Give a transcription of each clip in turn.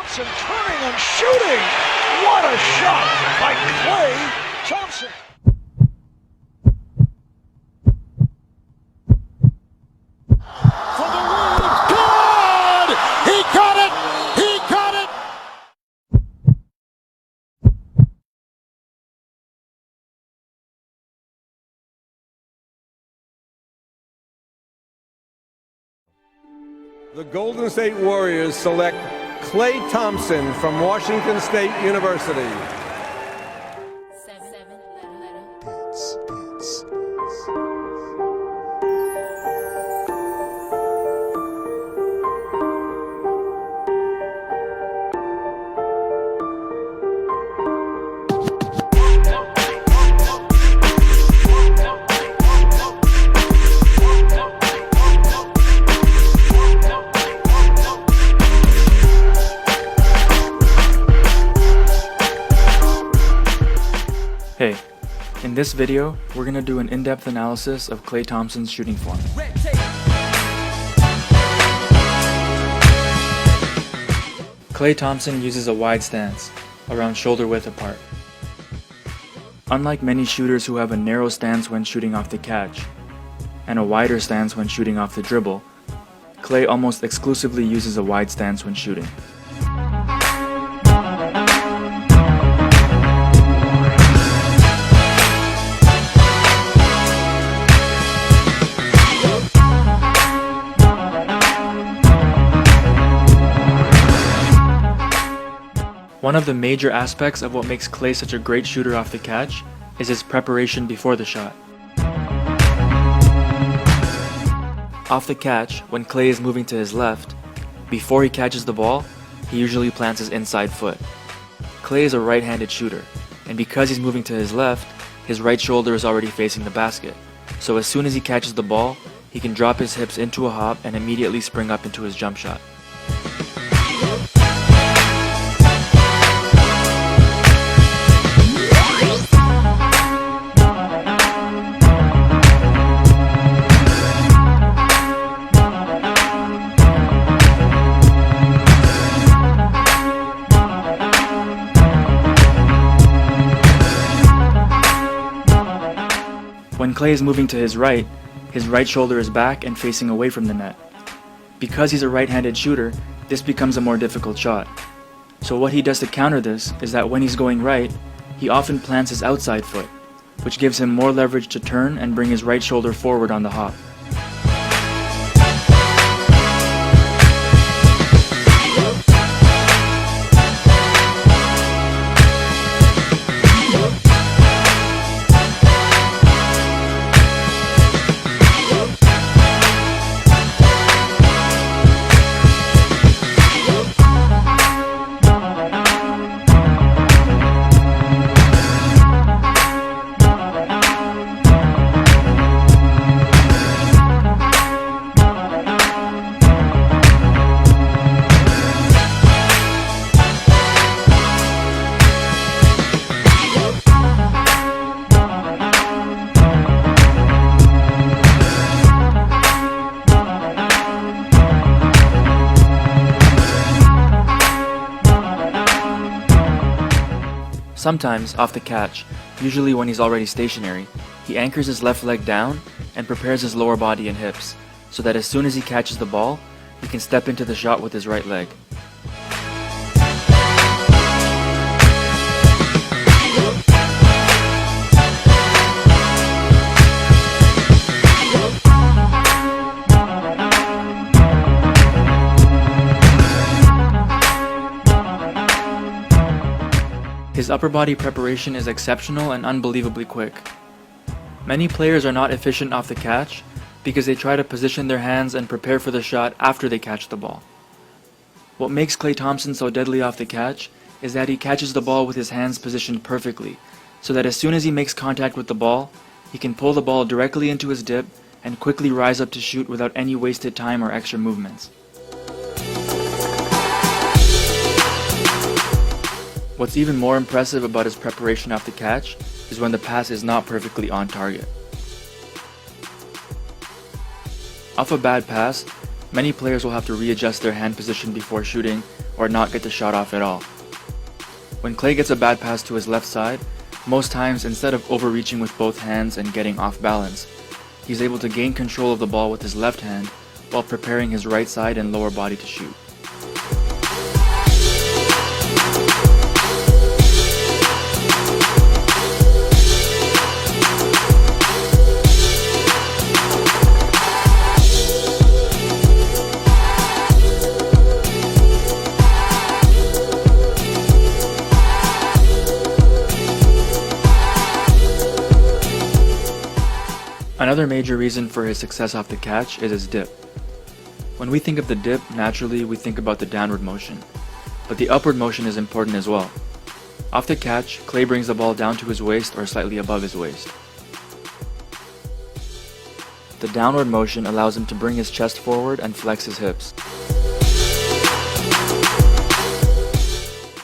Thompson turning and shooting. What a shot by Klay Thompson. For the win. Good! He got it! He got it! The Golden State Warriors select Klay Thompson from Washington State University. Hey, in this video, we're going to do an in-depth analysis of Klay Thompson's shooting form. Klay Thompson uses a wide stance, around shoulder width apart. Unlike many shooters who have a narrow stance when shooting off the catch, and a wider stance when shooting off the dribble, Klay almost exclusively uses a wide stance when shooting. One of the major aspects of what makes Klay such a great shooter off the catch is his preparation before the shot. Off the catch, when Klay is moving to his left, before he catches the ball, he usually plants his inside foot. Klay is a right-handed shooter, and because he's moving to his left, his right shoulder is already facing the basket. So as soon as he catches the ball, he can drop his hips into a hop and immediately spring up into his jump shot. When Klay is moving to his right shoulder is back and facing away from the net. Because he's a right-handed shooter, this becomes a more difficult shot. So what he does to counter this is that when he's going right, he often plants his outside foot, which gives him more leverage to turn and bring his right shoulder forward on the hop. Sometimes, off the catch, usually when he's already stationary, he anchors his left leg down and prepares his lower body and hips, so that as soon as he catches the ball, he can step into the shot with his right leg. His upper body preparation is exceptional and unbelievably quick. Many players are not efficient off the catch because they try to position their hands and prepare for the shot after they catch the ball. What makes Klay Thompson so deadly off the catch is that he catches the ball with his hands positioned perfectly, so that as soon as he makes contact with the ball, he can pull the ball directly into his dip and quickly rise up to shoot without any wasted time or extra movements. What's even more impressive about his preparation off the catch is when the pass is not perfectly on target. Off a bad pass, Many players will have to readjust their hand position before shooting or not get the shot off at all. When Klay gets a bad pass to his left side, most times instead of overreaching with both hands and getting off balance, he's able to gain control of the ball with his left hand while preparing his right side and lower body to shoot. Another major reason for his success off the catch is his dip. When we think of the dip, naturally we think about the downward motion, but the upward motion is important as well. Off the catch, Klay brings the ball down to his waist or slightly above his waist. The downward motion allows him to bring his chest forward and flex his hips.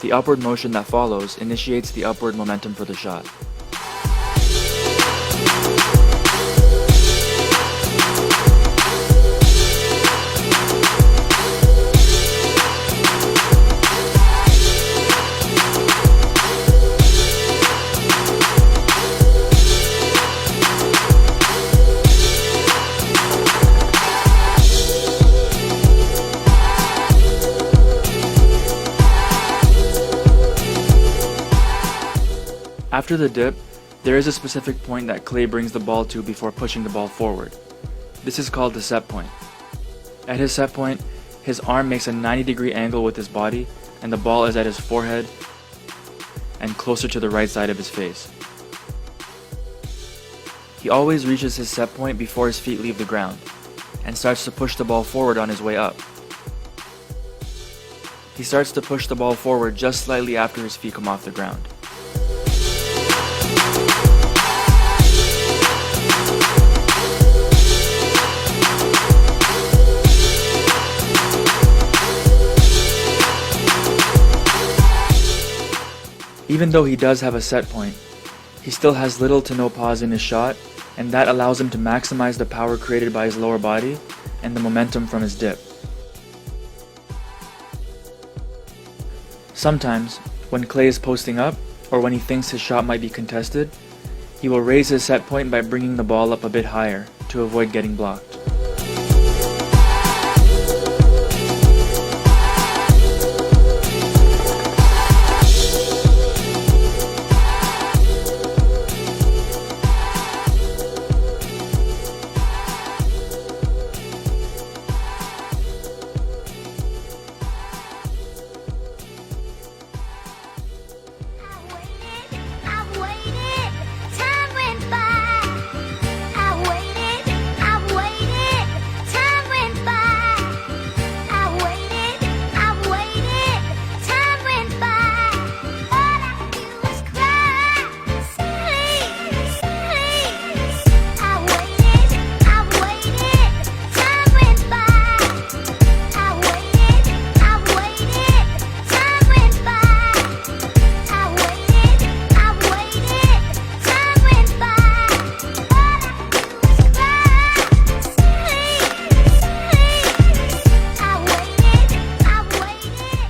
The upward motion that follows initiates the upward momentum for the shot. After the dip, there is a specific point that Klay brings the ball to before pushing the ball forward. This is called the set point. At his set point, his arm makes a 90-degree angle with his body, and the ball is at his forehead and closer to the right side of his face. He always reaches his set point before his feet leave the ground, and starts to push the ball forward on his way up. He starts to push the ball forward just slightly after his feet come off the ground. Even though he does have a set point, he still has little to no pause in his shot, and that allows him to maximize the power created by his lower body and the momentum from his dip. Sometimes, when Klay is posting up, or when he thinks his shot might be contested, he will raise his set point by bringing the ball up a bit higher to avoid getting blocked.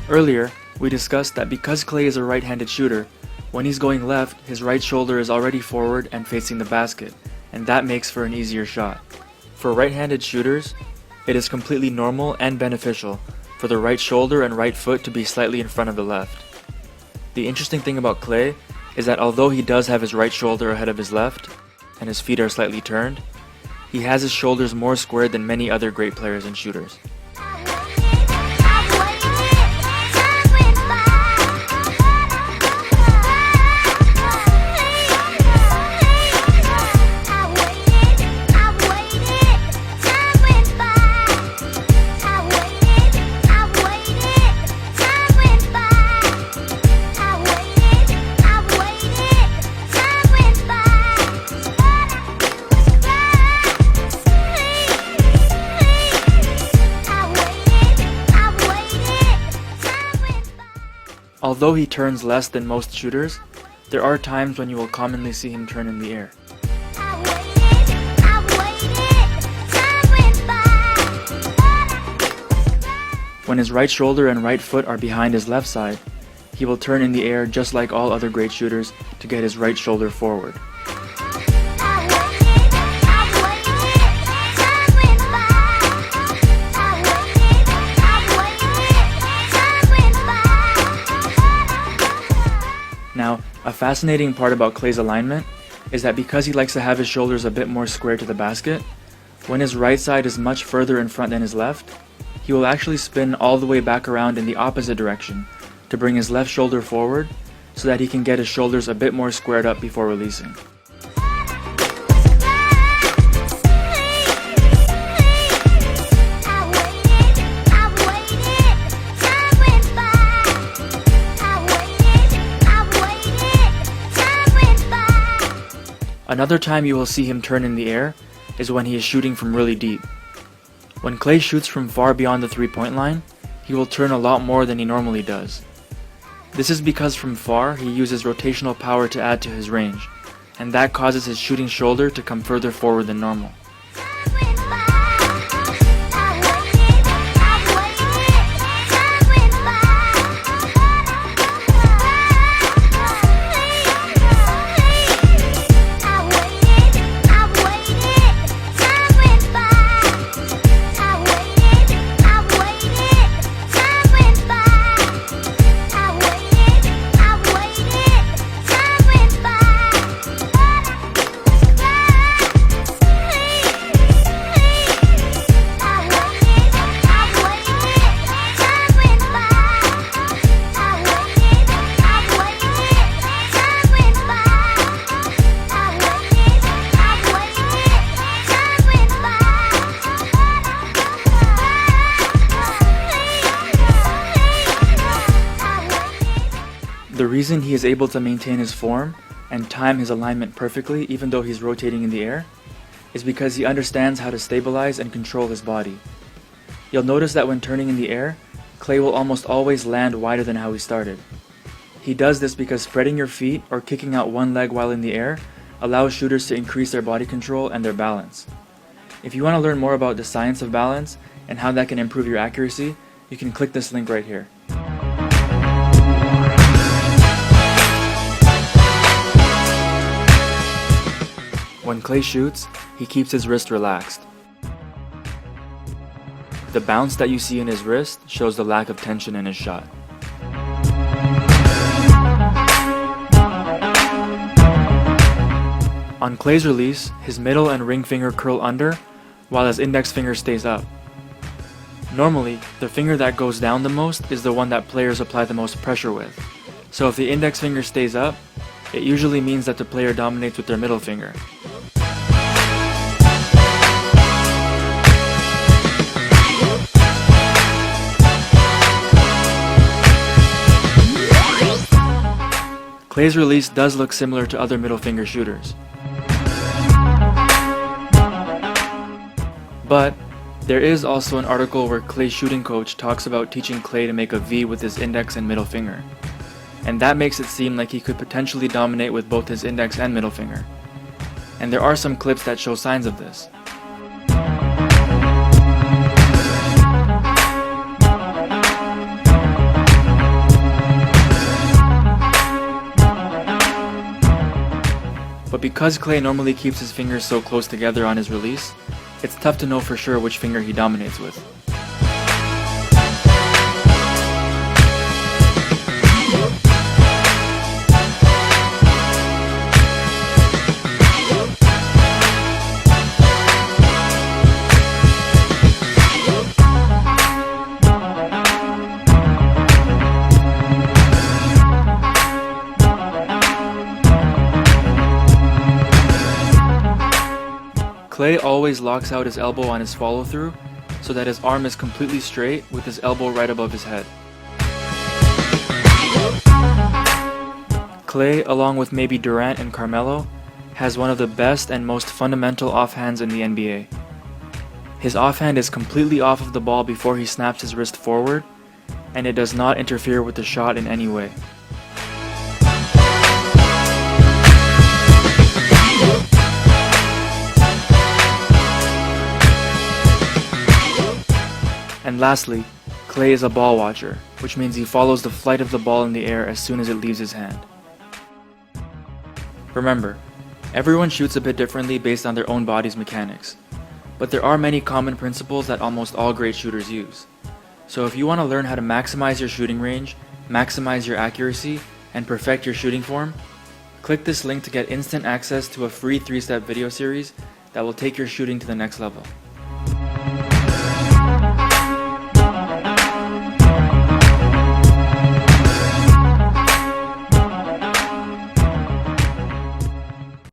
Earlier, we discussed that because Klay is a right-handed shooter, when he's going left, his right shoulder is already forward and facing the basket, and that makes for an easier shot. For right-handed shooters, it is completely normal and beneficial for the right shoulder and right foot to be slightly in front of the left. The interesting thing about Klay is that although he does have his right shoulder ahead of his left, and his feet are slightly turned, he has his shoulders more squared than many other great players and shooters. Although he turns less than most shooters, there are times when you will commonly see him turn in the air. When his right shoulder and right foot are behind his left side, he will turn in the air just like all other great shooters to get his right shoulder forward. Now, a fascinating part about Klay's alignment is that because he likes to have his shoulders a bit more square to the basket, when his right side is much further in front than his left, he will actually spin all the way back around in the opposite direction to bring his left shoulder forward so that he can get his shoulders a bit more squared up before releasing. Another time you will see him turn in the air is when he is shooting from really deep. When Klay shoots from far beyond the three-point line, he will turn a lot more than he normally does. This is because from far he uses rotational power to add to his range, and that causes his shooting shoulder to come further forward than normal. The reason he is able to maintain his form and time his alignment perfectly even though he's rotating in the air is because he understands how to stabilize and control his body. You'll notice that when turning in the air, Klay will almost always land wider than how he started. He does this because spreading your feet or kicking out one leg while in the air allows shooters to increase their body control and their balance. If you want to learn more about the science of balance and how that can improve your accuracy, you can click this link right here. When Klay shoots, he keeps his wrist relaxed. The bounce that you see in his wrist shows the lack of tension in his shot. On Klay's release, his middle and ring finger curl under, while his index finger stays up. Normally, the finger that goes down the most is the one that players apply the most pressure with. So if the index finger stays up, it usually means that the player dominates with their middle finger. Klay's release does look similar to other middle finger shooters. But there is also an article where Klay's shooting coach talks about teaching Klay to make a V with his index and middle finger. And that makes it seem like he could potentially dominate with both his index and middle finger. And there are some clips that show signs of this. But because Klay normally keeps his fingers so close together on his release, it's tough to know for sure which finger he dominates with. Klay always locks out his elbow on his follow-through so that his arm is completely straight with his elbow right above his head. Klay, along with maybe Durant and Carmelo, has one of the best and most fundamental offhands in the NBA. His offhand is completely off of the ball before he snaps his wrist forward, and it does not interfere with the shot in any way. And lastly, Klay is a ball watcher, which means he follows the flight of the ball in the air as soon as it leaves his hand. Remember, everyone shoots a bit differently based on their own body's mechanics, but there are many common principles that almost all great shooters use. So if you want to learn how to maximize your shooting range, maximize your accuracy, and perfect your shooting form, click this link to get instant access to a free 3-step video series that will take your shooting to the next level.